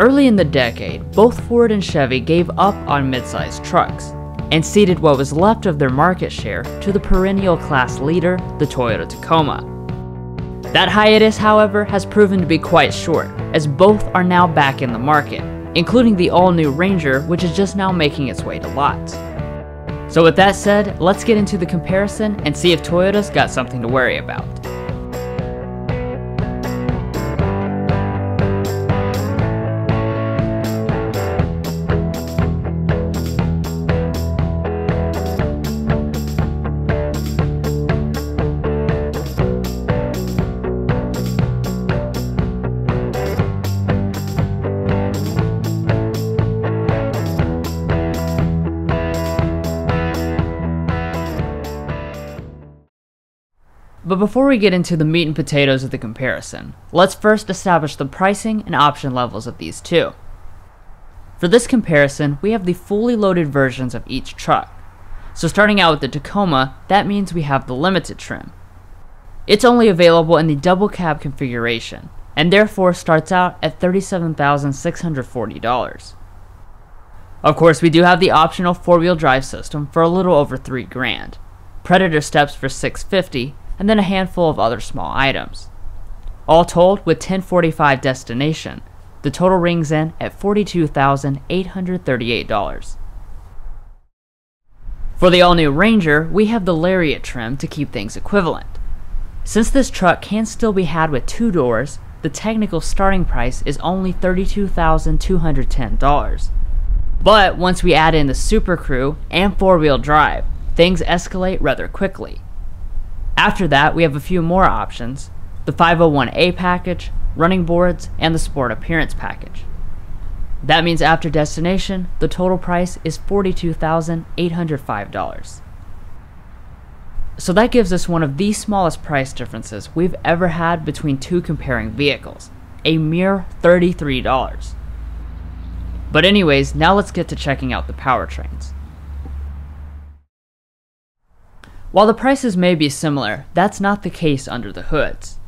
Early in the decade, both Ford and Chevy gave up on mid-sized trucks and ceded what was left of their market share to the perennial class leader, the Toyota Tacoma. That hiatus, however, has proven to be quite short, as both are now back in the market, including the all-new Ranger, which is just now making its way to lots. So with that said, let's get into the comparison and see if Toyota's got something to worry about. But before we get into the meat and potatoes of the comparison, let's first establish the pricing and option levels of these two. For this comparison, we have the fully loaded versions of each truck. So starting out with the Tacoma, that means we have the limited trim. It's only available in the double cab configuration, and therefore starts out at $37,640. Of course, we do have the optional four-wheel drive system for a little over $3,000, Predator steps for $650, and then a handful of other small items. All told, with 1045 destination, the total rings in at $42,838. For the all-new Ranger, we have the Lariat trim to keep things equivalent. Since this truck can still be had with two doors, the technical starting price is only $32,210. But once we add in the Super Crew and four-wheel drive, things escalate rather quickly. After that, we have a few more options: the 501A package, running boards, and the Sport Appearance package. That means after destination, the total price is $42,805. So that gives us one of the smallest price differences we've ever had between two comparing vehicles, a mere $33. But anyways, now let's get to checking out the powertrains. While the prices may be similar, that's not the case under the hoods.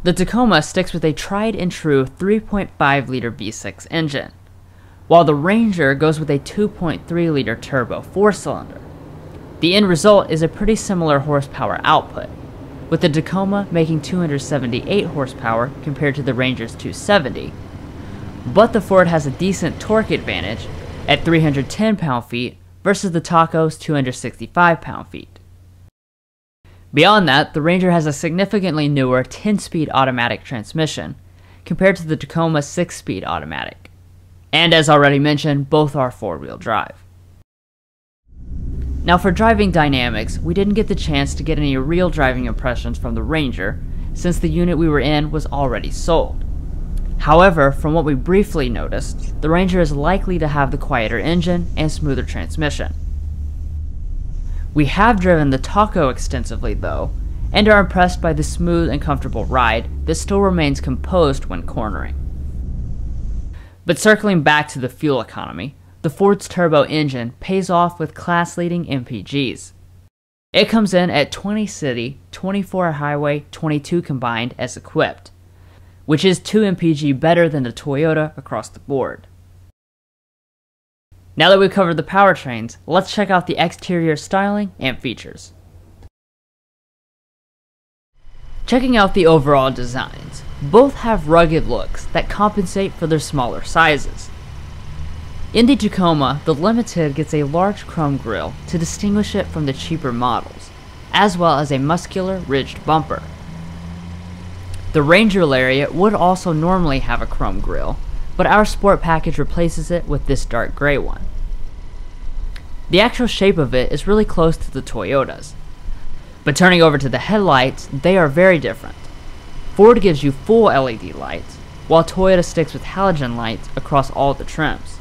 The Tacoma sticks with a tried and true 3.5 liter V6 engine, while the Ranger goes with a 2.3 liter turbo 4-cylinder. The end result is a pretty similar horsepower output, with the Tacoma making 278 horsepower compared to the Ranger's 270, but the Ford has a decent torque advantage at 310 pound-feet versus the Taco's 265 pound-feet. Beyond that, the Ranger has a significantly newer 10-speed automatic transmission compared to the Tacoma's 6-speed automatic. And as already mentioned, both are four-wheel drive. Now for driving dynamics, we didn't get the chance to get any real driving impressions from the Ranger since the unit we were in was already sold. However, from what we briefly noticed, the Ranger is likely to have the quieter engine and smoother transmission. We have driven the Taco extensively though, and are impressed by the smooth and comfortable ride that still remains composed when cornering. But circling back to the fuel economy, the Ford's turbo engine pays off with class-leading MPGs. It comes in at 20 city, 24 highway, 22 combined as equipped, which is 2 MPG better than the Toyota across the board. Now that we've covered the powertrains, let's check out the exterior styling and features. Checking out the overall designs, both have rugged looks that compensate for their smaller sizes. In the Tacoma, the Limited gets a large chrome grille to distinguish it from the cheaper models, as well as a muscular ridged bumper. The Ranger Lariat would also normally have a chrome grille, but our Sport package replaces it with this dark gray one. The actual shape of it is really close to the Toyota's, but turning over to the headlights, they are very different. Ford gives you full LED lights, while Toyota sticks with halogen lights across all the trims.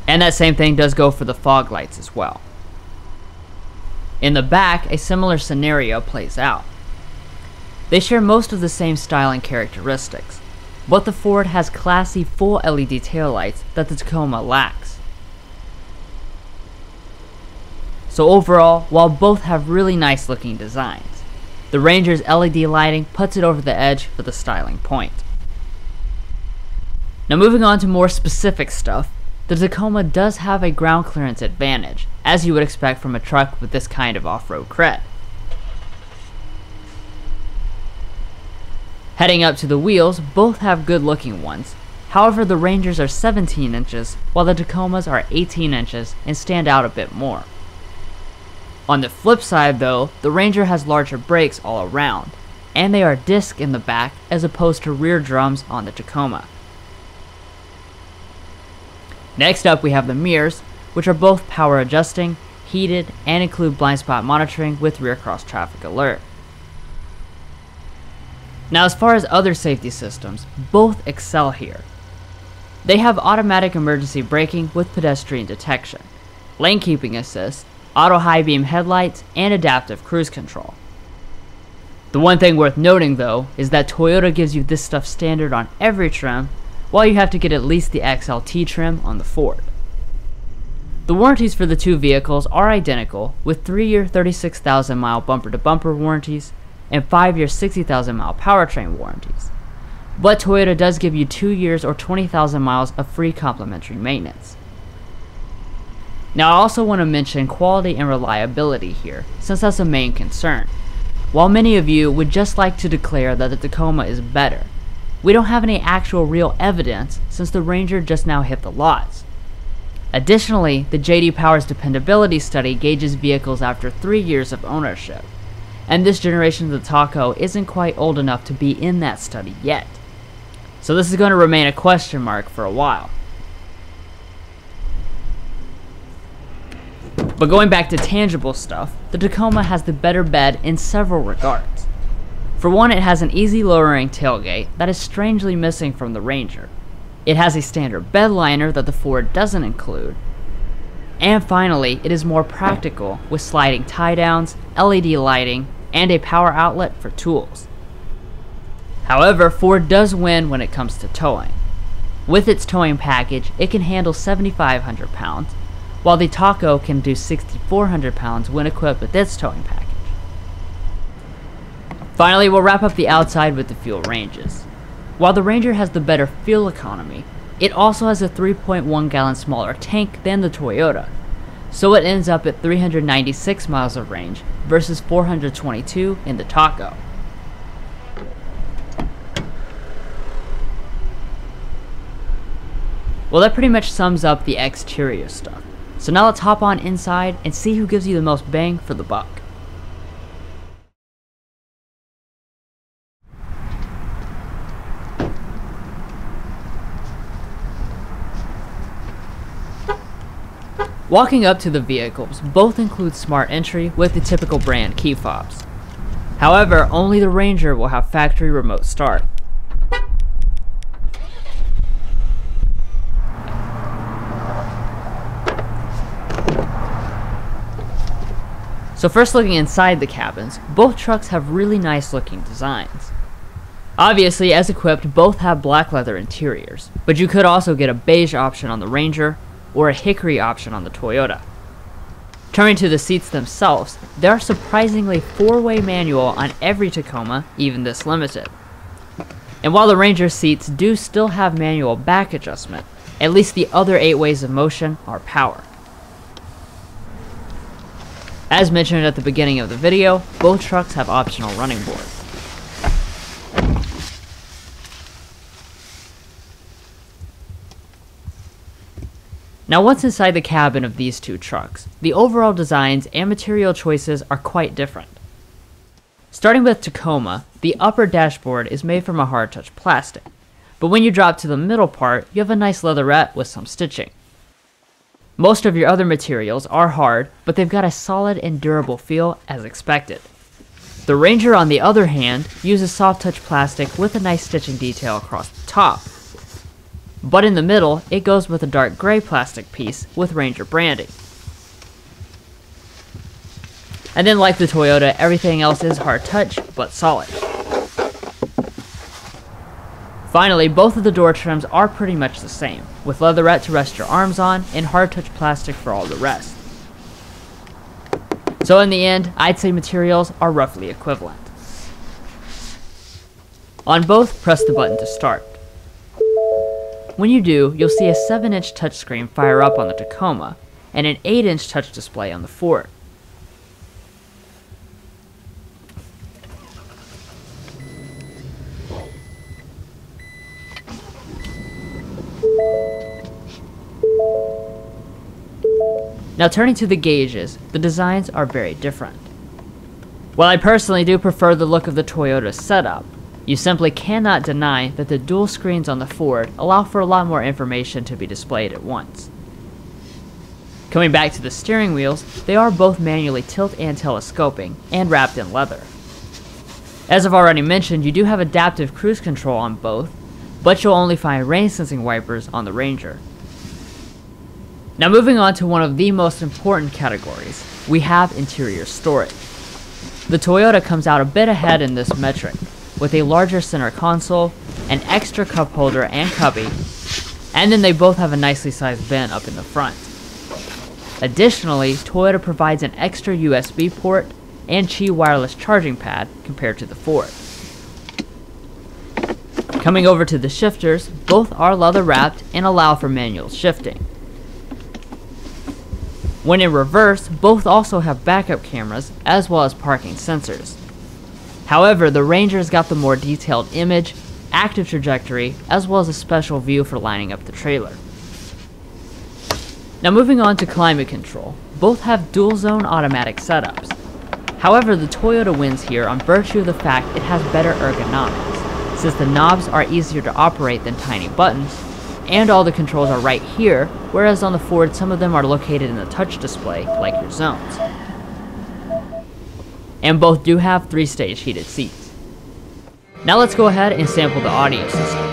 And that same thing does go for the fog lights as well. In the back, a similar scenario plays out. They share most of the same styling characteristics, but the Ford has classy full LED taillights that the Tacoma lacks. So overall, while both have really nice looking designs, the Ranger's LED lighting puts it over the edge for the styling point. Now moving on to more specific stuff, the Tacoma does have a ground clearance advantage, as you would expect from a truck with this kind of off-road cred. Heading up to the wheels, both have good looking ones. However, the Rangers are 17 inches, while the Tacomas are 18 inches and stand out a bit more. On the flip side though, the Ranger has larger brakes all around, and they are disc in the back as opposed to rear drums on the Tacoma. Next up we have the mirrors, which are both power adjusting, heated, and include blind spot monitoring with rear cross traffic alert. Now as far as other safety systems, both excel here. They have automatic emergency braking with pedestrian detection, lane keeping assist, auto high beam headlights, and adaptive cruise control. The one thing worth noting though is that Toyota gives you this stuff standard on every trim, while you have to get at least the XLT trim on the Ford. The warranties for the two vehicles are identical, with 3-year 36,000 mile bumper to bumper warranties and 5-year 60,000 mile powertrain warranties. But Toyota does give you 2 years or 20,000 miles of free complimentary maintenance. Now I also want to mention quality and reliability here, since that's a main concern. While many of you would just like to declare that the Tacoma is better, we don't have any actual real evidence since the Ranger just now hit the lots. Additionally, the J.D. Power's dependability study gauges vehicles after 3 years of ownership, and this generation of the Taco isn't quite old enough to be in that study yet. So this is going to remain a question mark for a while. But going back to tangible stuff, the Tacoma has the better bed in several regards. For one, it has an easy lowering tailgate that is strangely missing from the Ranger. It has a standard bed liner that the Ford doesn't include. And finally, it is more practical with sliding tie downs, LED lighting, and a power outlet for tools. However, Ford does win when it comes to towing. With its towing package, it can handle 7,500 pounds, while the Taco can do 6,400 pounds when equipped with its towing package. Finally, we'll wrap up the outside with the fuel ranges. While the Ranger has the better fuel economy, it also has a 3.1 gallon smaller tank than the Toyota, so it ends up at 396 miles of range versus 422 in the Taco. Well, that pretty much sums up the exterior stuff. So now let's hop on inside and see who gives you the most bang for the buck. Walking up to the vehicles, both include smart entry with the typical brand key fobs. However, only the Ranger will have factory remote start. So first looking inside the cabins, both trucks have really nice looking designs. Obviously, as equipped, both have black leather interiors, but you could also get a beige option on the Ranger or a hickory option on the Toyota. Turning to the seats themselves, there are surprisingly 4-way manual on every Tacoma, even this limited. And while the Ranger seats do still have manual back adjustment, at least the other 8 ways of motion are power. As mentioned at the beginning of the video, both trucks have optional running boards. Now once inside the cabin of these two trucks, the overall designs and material choices are quite different. Starting with Tacoma, the upper dashboard is made from a hard-touch plastic, but when you drop to the middle part, you have a nice leatherette with some stitching. Most of your other materials are hard, but they've got a solid and durable feel as expected. The Ranger, on the other hand, uses soft-touch plastic with a nice stitching detail across the top. But in the middle, it goes with a dark gray plastic piece with Ranger branding. And then like the Toyota, everything else is hard touch, but solid. Finally, both of the door trims are pretty much the same, with leatherette to rest your arms on and hard touch plastic for all the rest. So in the end, I'd say materials are roughly equivalent. On both, press the button to start. When you do, you'll see a 7-inch touchscreen fire up on the Tacoma, and an 8-inch touch display on the Ford. Now turning to the gauges, the designs are very different. While I personally do prefer the look of the Toyota setup, you simply cannot deny that the dual screens on the Ford allow for a lot more information to be displayed at once. Coming back to the steering wheels, they are both manually tilt and telescoping, and wrapped in leather. As I've already mentioned, you do have adaptive cruise control on both, but you'll only find rain sensing wipers on the Ranger. Now moving on to one of the most important categories, we have interior storage. The Toyota comes out a bit ahead in this metric, with a larger center console, an extra cup holder and cubby, and then they both have a nicely sized bin up in the front. Additionally, Toyota provides an extra USB port and Qi wireless charging pad compared to the Ford. Coming over to the shifters, both are leather wrapped and allow for manual shifting. When in reverse, both also have backup cameras as well as parking sensors. However, the Ranger's got the more detailed image, active trajectory, as well as a special view for lining up the trailer. Now moving on to climate control, both have dual zone automatic setups. However, the Toyota wins here on virtue of the fact it has better ergonomics, since the knobs are easier to operate than tiny buttons, and all the controls are right here, whereas on the Ford some of them are located in the touch display, like your zones. And both do have 3-stage heated seats. Now let's go ahead and sample the audio systems.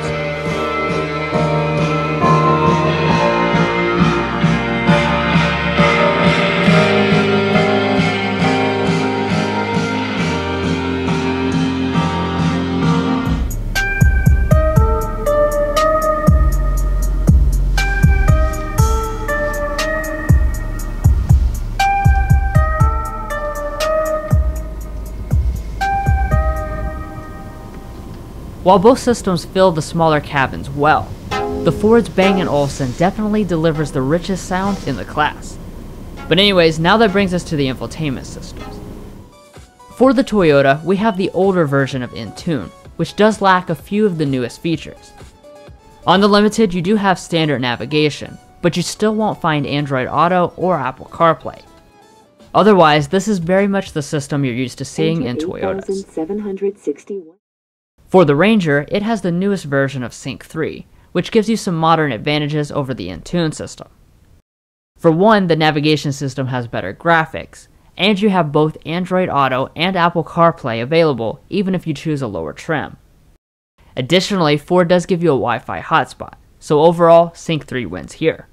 While both systems fill the smaller cabins well, the Ford's Bang & Olufsen definitely delivers the richest sound in the class. But anyways, now that brings us to the infotainment systems. For the Toyota, we have the older version of Intune, which does lack a few of the newest features. On the Limited, you do have standard navigation, but you still won't find Android Auto or Apple CarPlay. Otherwise, this is very much the system you're used to seeing in Toyotas. For the Ranger, it has the newest version of Sync 3, which gives you some modern advantages over the Intune system. For one, the navigation system has better graphics, and you have both Android Auto and Apple CarPlay available even if you choose a lower trim. Additionally, Ford does give you a Wi-Fi hotspot, so overall, Sync 3 wins here.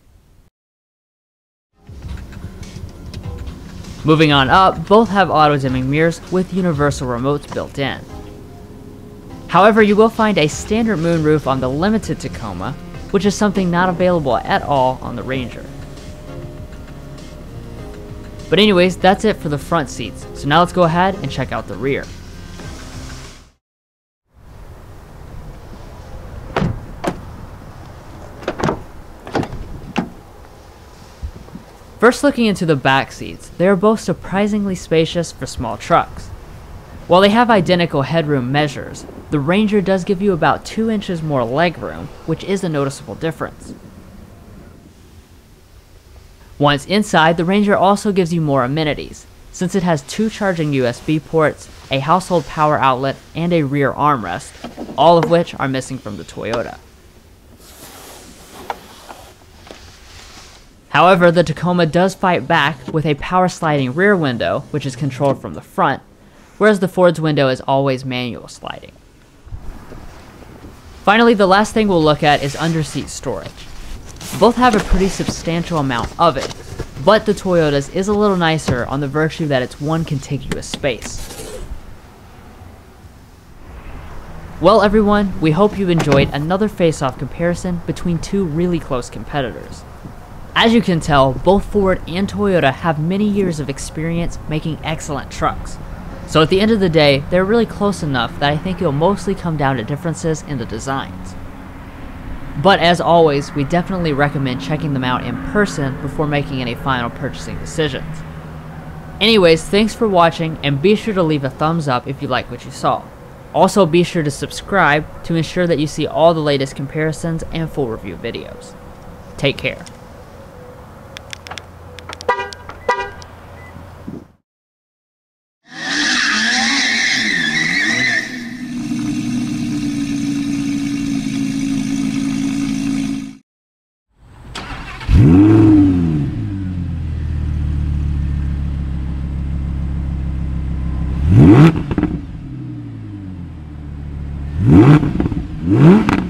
Moving on up, both have auto-dimming mirrors with universal remotes built in. However, you will find a standard moonroof on the Limited Tacoma, which is something not available at all on the Ranger. But anyways, that's it for the front seats, so now let's go ahead and check out the rear. First, looking into the back seats, they are both surprisingly spacious for small trucks. While they have identical headroom measures, the Ranger does give you about 2 inches more legroom, which is a noticeable difference. Once inside, the Ranger also gives you more amenities, since it has 2 charging USB ports, a household power outlet, and a rear armrest, all of which are missing from the Toyota. However, the Tacoma does fight back with a power sliding rear window, which is controlled from the front, whereas the Ford's window is always manual sliding. Finally, the last thing we'll look at is underseat storage. Both have a pretty substantial amount of it, but the Toyota's is a little nicer on the virtue that it's one contiguous space. Well everyone, we hope you've enjoyed another face-off comparison between two really close competitors. As you can tell, both Ford and Toyota have many years of experience making excellent trucks. So at the end of the day, they're really close enough that I think it'll mostly come down to differences in the designs. But as always, we definitely recommend checking them out in person before making any final purchasing decisions. Anyways, thanks for watching, and be sure to leave a thumbs up if you like what you saw. Also, be sure to subscribe to ensure that you see all the latest comparisons and full review videos. Take care. Mm-hmm.